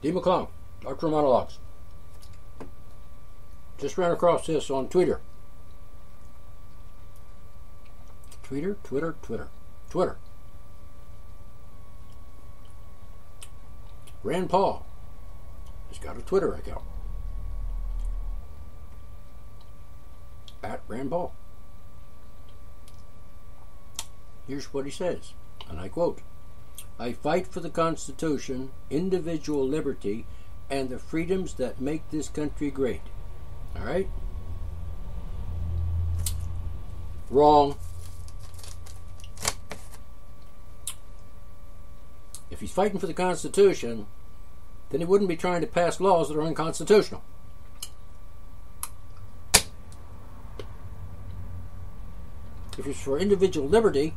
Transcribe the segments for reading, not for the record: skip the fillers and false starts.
D. McClung, Dr. Monologues. Just ran across this on Twitter. Twitter. Rand Paul has got a Twitter account. At Rand Paul. Here's what he says, and I quote, "I fight for the Constitution, individual liberty, and the freedoms that make this country great." All right? Wrong. If he's fighting for the Constitution, then he wouldn't be trying to pass laws that are unconstitutional. If he's for individual liberty,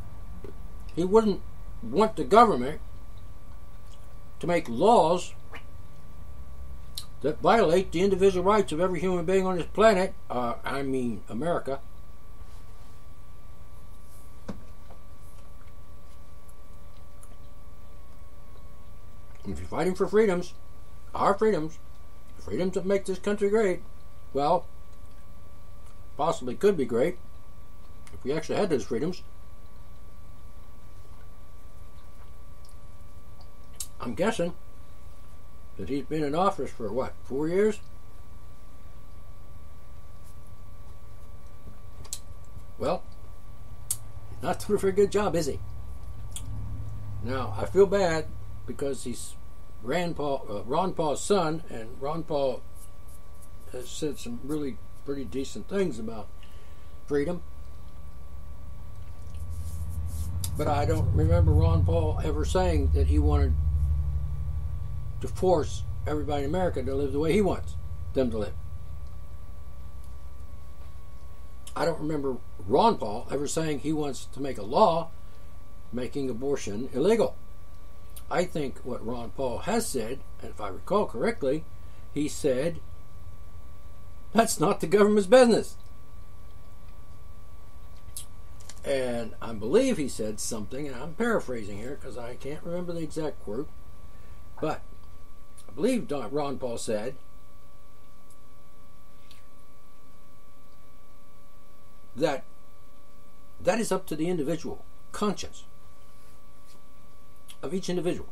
he wouldn't want the government to make laws that violate the individual rights of every human being on this planet, I mean America. And if you're fighting for freedoms, our freedoms, the freedoms that make this country great, well, possibly could be great if we actually had those freedoms. I'm guessing that he's been in office for what, 4 years? Well, he's not doing a very good job, is he? Now, I feel bad because he's Ron Paul's son, and Ron Paul has said some really pretty decent things about freedom. But I don't remember Ron Paul ever saying that he wanted to force everybody in America to live the way he wants them to live. I don't remember Ron Paul ever saying he wants to make a law making abortion illegal. I think what Ron Paul has said, and if I recall correctly, he said, that's not the government's business. And I believe he said something, and I'm paraphrasing here because I can't remember the exact quote, but I believe Ron Paul said that is up to the individual conscience of each individual,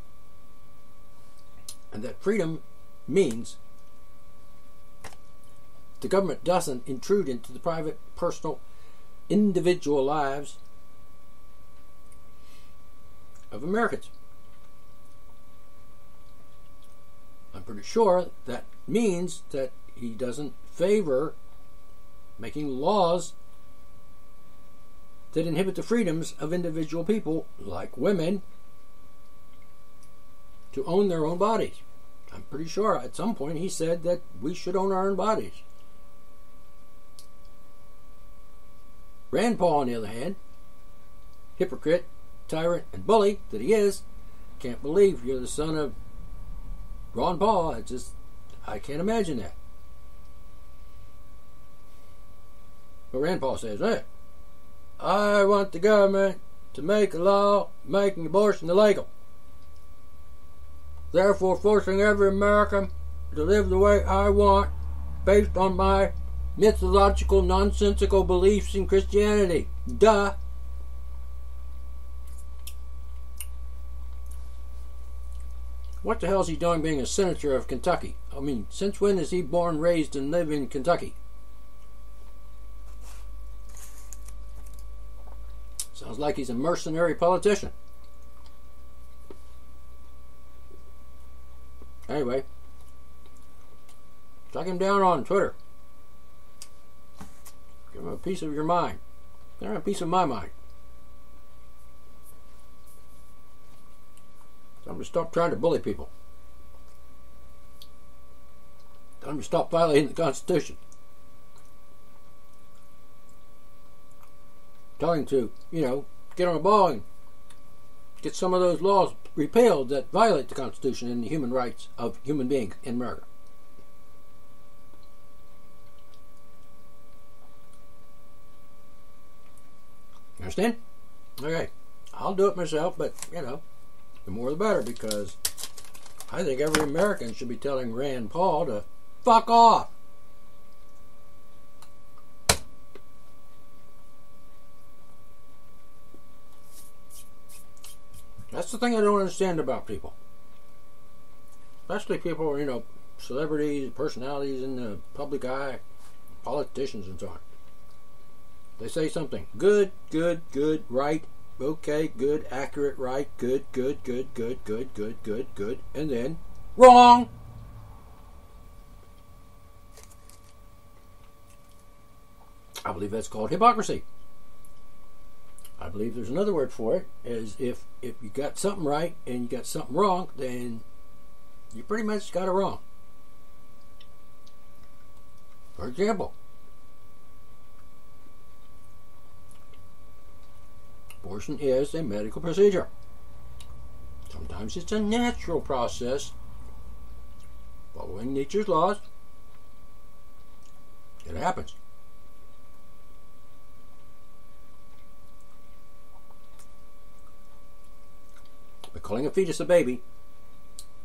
and that freedom means the government doesn't intrude into the private, personal, individual lives of Americans. I'm pretty sure that means that he doesn't favor making laws that inhibit the freedoms of individual people, like women, to own their own bodies. I'm pretty sure at some point he said that we should own our own bodies. Rand Paul, on the other hand, hypocrite, tyrant, and bully that he is, can't believe you're the son of Ron Paul. I can't imagine that. But Rand Paul says, hey, I want the government to make a law making abortion illegal, therefore forcing every American to live the way I want based on my mythological, nonsensical beliefs in Christianity. Duh. What the hell is he doing being a senator of Kentucky? I mean, since when is he born, raised, and live in Kentucky? Sounds like he's a mercenary politician. Anyway, track him down on Twitter. Give him a piece of your mind. Give him a piece of my mind. Tell him to stop trying to bully people. Tell him to stop violating the Constitution. Tell him to, get on a ball and get some of those laws repealed that violate the Constitution and the human rights of human beings in America. You understand? Okay. I'll do it myself, but, the more the better, because I think every American should be telling Rand Paul to fuck off. That's the thing I don't understand about people. Especially people, you know, celebrities, personalities in the public eye, politicians and so on. They say something. Good, good, good, right, okay, good, accurate, right, good, good, good, good, good, good, good, good, and then wrong. I believe that's called hypocrisy. I believe there's another word for it, is if you got something right and you got something wrong, then you pretty much got it wrong. For example, abortion is a medical procedure. Sometimes it's a natural process following nature's laws. It happens. But calling a fetus a baby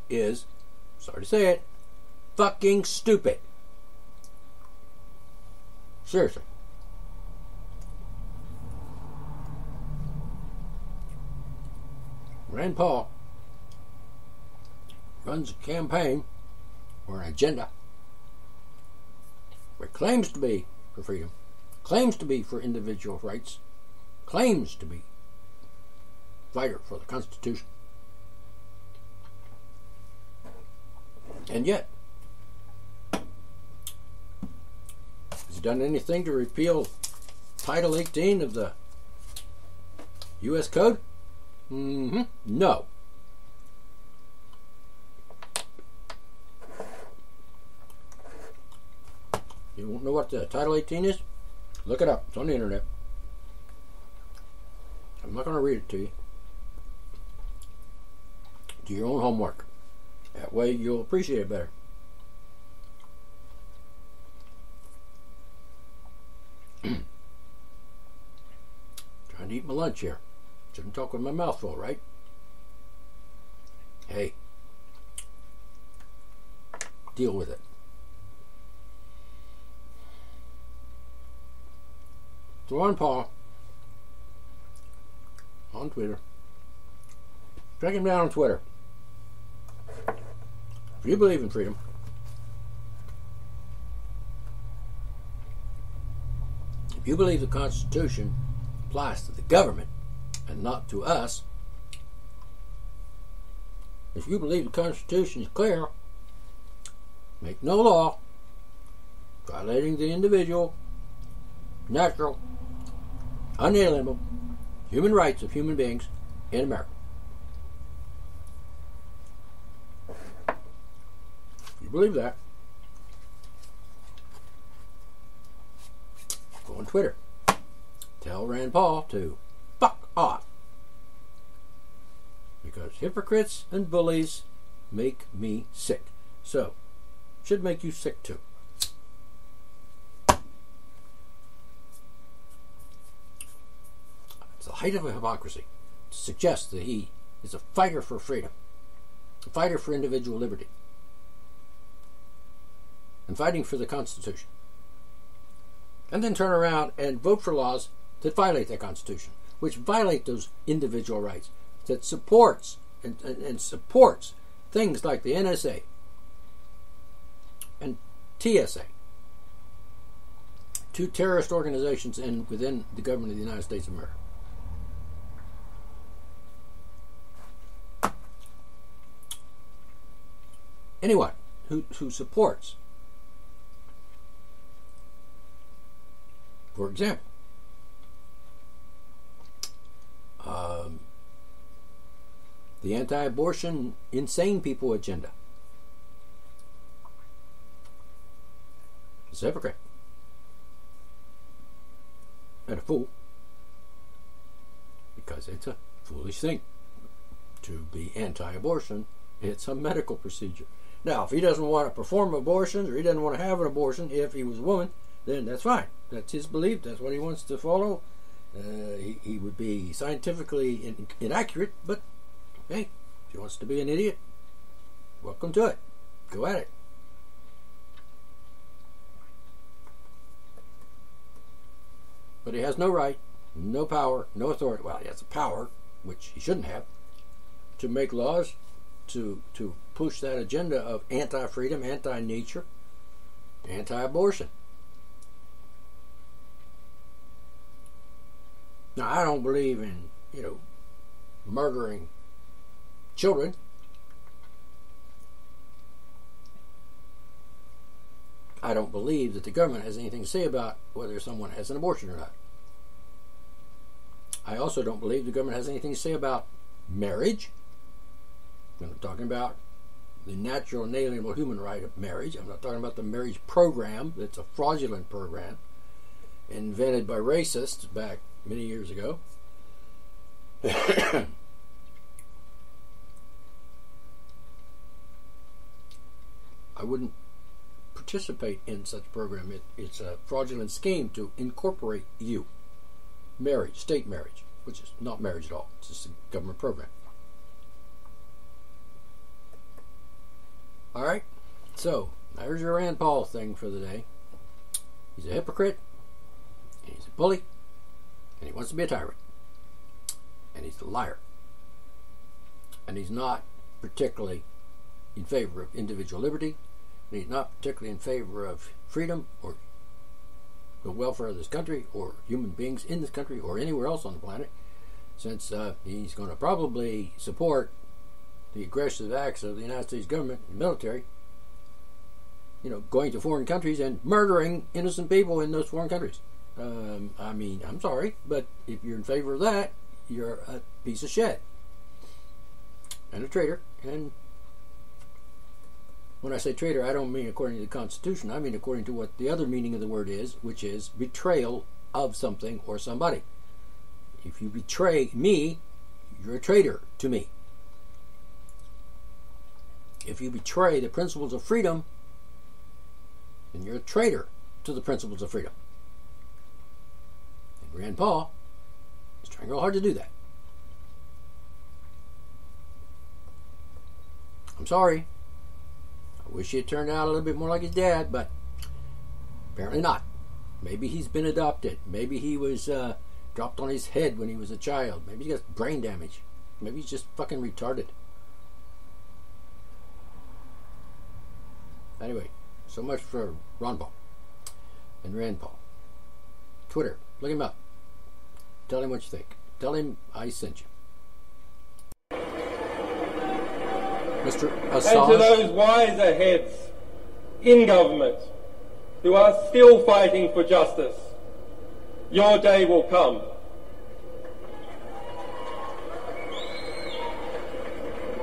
is, sorry to say it, fucking stupid. Seriously. Rand Paul runs a campaign or an agenda where it claims to be for freedom, claims to be for individual rights, claims to be a fighter for the Constitution. And yet, has he done anything to repeal Title 18 of the U.S. Code? No. You don't know what the Title 18 is? Look it up. It's on the internet. I'm not going to read it to you. Do your own homework. That way you'll appreciate it better. Trying to eat my lunch here. Shouldn't talk with my mouth full, right? Hey. Deal with it. So Ron Paul on Twitter. Track him down on Twitter. If you believe in freedom, if you believe the Constitution applies to the government and not to us, if you believe the Constitution is clear, make no law violating the individual, natural, unalienable human rights of human beings in America. Believe that, go on Twitter, tell Rand Paul to fuck off, because hypocrites and bullies make me sick. So should make you sick too. It's the height of a hypocrisy to suggest that he is a fighter for freedom, a fighter for individual liberty, and fighting for the Constitution, and then turn around and vote for laws that violate that Constitution, which violate those individual rights, that supports and supports things like the NSA and TSA, two terrorist organizations within the government of the United States of America. Anyone who supports, for example, the anti-abortion insane people agenda is a hypocrite and a fool, because it's a foolish thing to be anti-abortion. It's a medical procedure. Now, if he doesn't want to perform abortions, or he doesn't want to have an abortion if he was a woman, then that's fine. That's his belief. That's what he wants to follow. He would be scientifically inaccurate, but hey, if he wants to be an idiot, welcome to it. Go at it. But he has no right, no power, no authority. Well, he has the power, which he shouldn't have, to make laws, to push that agenda of anti-freedom, anti-nature, anti-abortion. Now, I don't believe in, murdering children. I don't believe that the government has anything to say about whether someone has an abortion or not. I also don't believe the government has anything to say about marriage. I'm not talking about the natural and inalienable human right of marriage. I'm not talking about the marriage program that's a fraudulent program invented by racists back many years ago. I wouldn't participate in such a program. It's a fraudulent scheme to incorporate marriage, state marriage, which is not marriage at all. It's just a government program. All right, so there's your Rand Paul thing for the day. He's a hypocrite, and he's a bully, and he wants to be a tyrant, and he's a liar, and he's not particularly in favor of individual liberty, and he's not particularly in favor of freedom or the welfare of this country or human beings in this country or anywhere else on the planet, since he's going to probably support the aggressive acts of the United States government and military, going to foreign countries and murdering innocent people in those foreign countries. I'm sorry, but if you're in favor of that, you're a piece of shit and a traitor. And when I say traitor, I don't mean according to the Constitution. I mean according to what the other meaning of the word is, which is betrayal of something or somebody. If you betray me, you're a traitor to me. If you betray the principles of freedom, then you're a traitor to the principles of freedom. And Rand Paul is trying real hard to do that. I'm sorry. I wish he had turned out a little bit more like his dad, but apparently not. Maybe he's been adopted. Maybe he was dropped on his head when he was a child. Maybe he got brain damage. Maybe he's just fucking retarded. Anyway, so much for Ron Paul and Rand Paul. Twitter, look him up. Tell him what you think. Tell him I sent you. Mr. Assange. And to those wiser heads in government who are still fighting for justice, your day will come.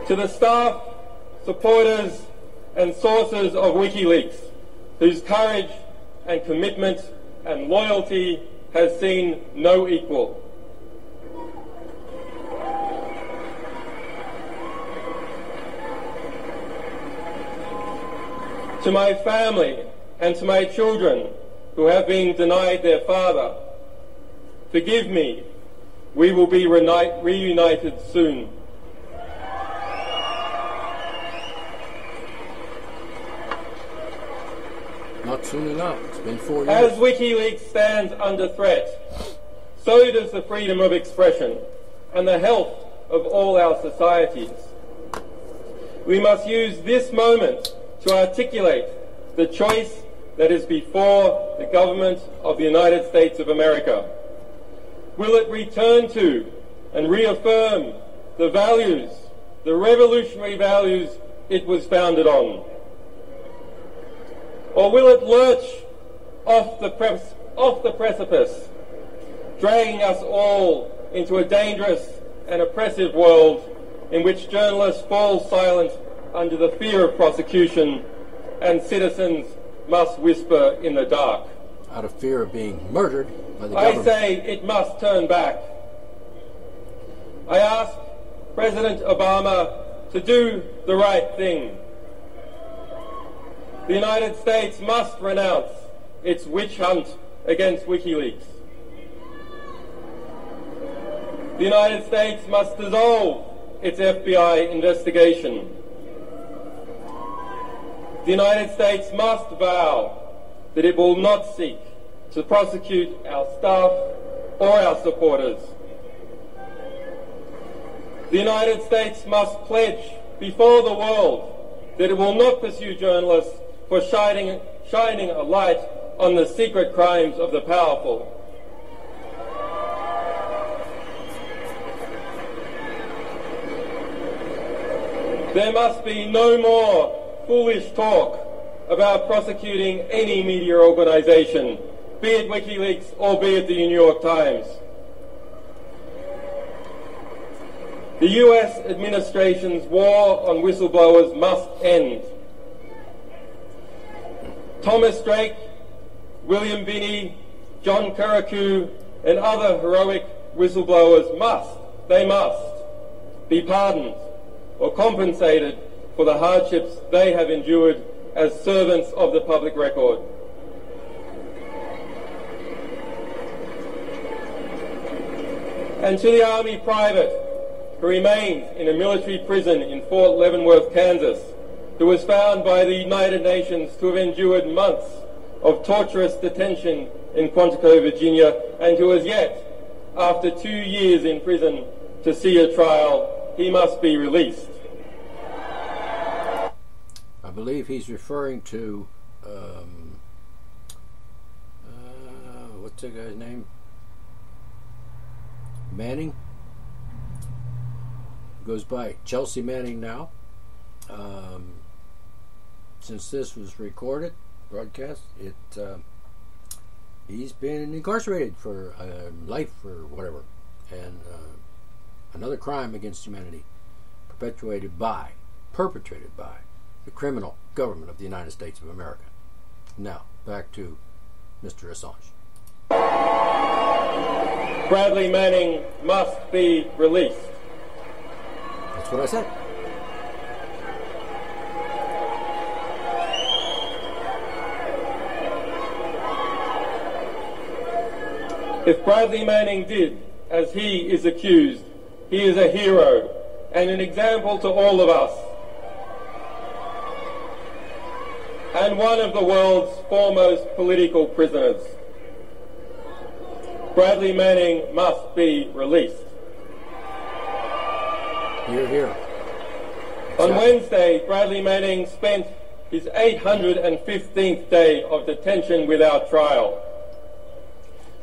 To the staff, supporters, and sources of WikiLeaks, whose courage and commitment and loyalty has seen no equal. To my family and to my children who have been denied their father, forgive me, we will be reunited soon. Not soon enough. It's been 4 years. As WikiLeaks stands under threat, so does the freedom of expression and the health of all our societies. We must use this moment to articulate the choice that is before the government of the United States of America. Will it return to and reaffirm the values, the revolutionary values it was founded on? Or will it lurch off the precipice, dragging us all into a dangerous and oppressive world in which journalists fall silent under the fear of prosecution and citizens must whisper in the dark? Out of fear of being murdered by the government. I say it must turn back. I ask President Obama to do the right thing. The United States must renounce its witch hunt against WikiLeaks. The United States must dissolve its FBI investigation. The United States must vow that it will not seek to prosecute our staff or our supporters. The United States must pledge before the world that it will not pursue journalists for shining a light on the secret crimes of the powerful. There must be no more foolish talk about prosecuting any media organisation, be it WikiLeaks or be it the New York Times. The US administration's war on whistleblowers must end. Thomas Drake, William Binney, John Karakou and other heroic whistleblowers must be pardoned or compensated for the hardships they have endured as servants of the public record. And to the Army private who remains in a military prison in Fort Leavenworth, Kansas, who was found by the United Nations to have endured months of torturous detention in Quantico, Virginia, and who has yet, after 2 years in prison, to see a trial, he must be released. I believe he's referring to, what's that guy's name? Manning? Goes by Chelsea Manning now. Since this was recorded, broadcast, he's been incarcerated for life or whatever, and another crime against humanity perpetrated by the criminal government of the United States of America. Now, back to Mr. Assange. Bradley Manning must be released. That's what I said. If Bradley Manning did as he is accused, he is a hero and an example to all of us, and one of the world's foremost political prisoners. Bradley Manning must be released. Hear, hear. On Wednesday, Bradley Manning spent his 815th day of detention without trial.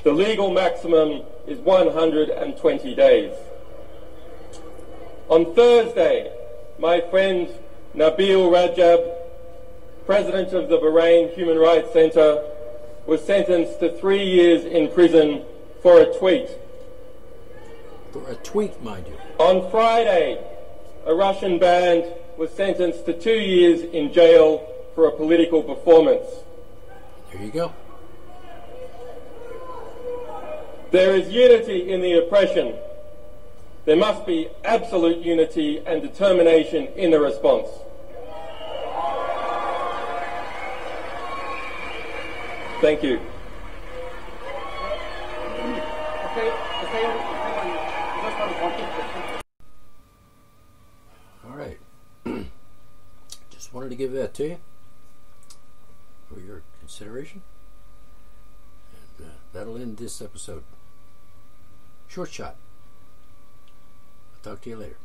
The legal maximum is 120 days. On Thursday, my friend Nabil Rajab, president of the Bahrain Human Rights Centre, was sentenced to 3 years in prison for a tweet. For a tweet, mind you. On Friday, a Russian band was sentenced to 2 years in jail for a political performance. There you go. There is unity in the oppression. There must be absolute unity and determination in the response. Thank you. All right. Just wanted to give that to you for your consideration. And that'll end this episode. Short shot. I'll talk to you later.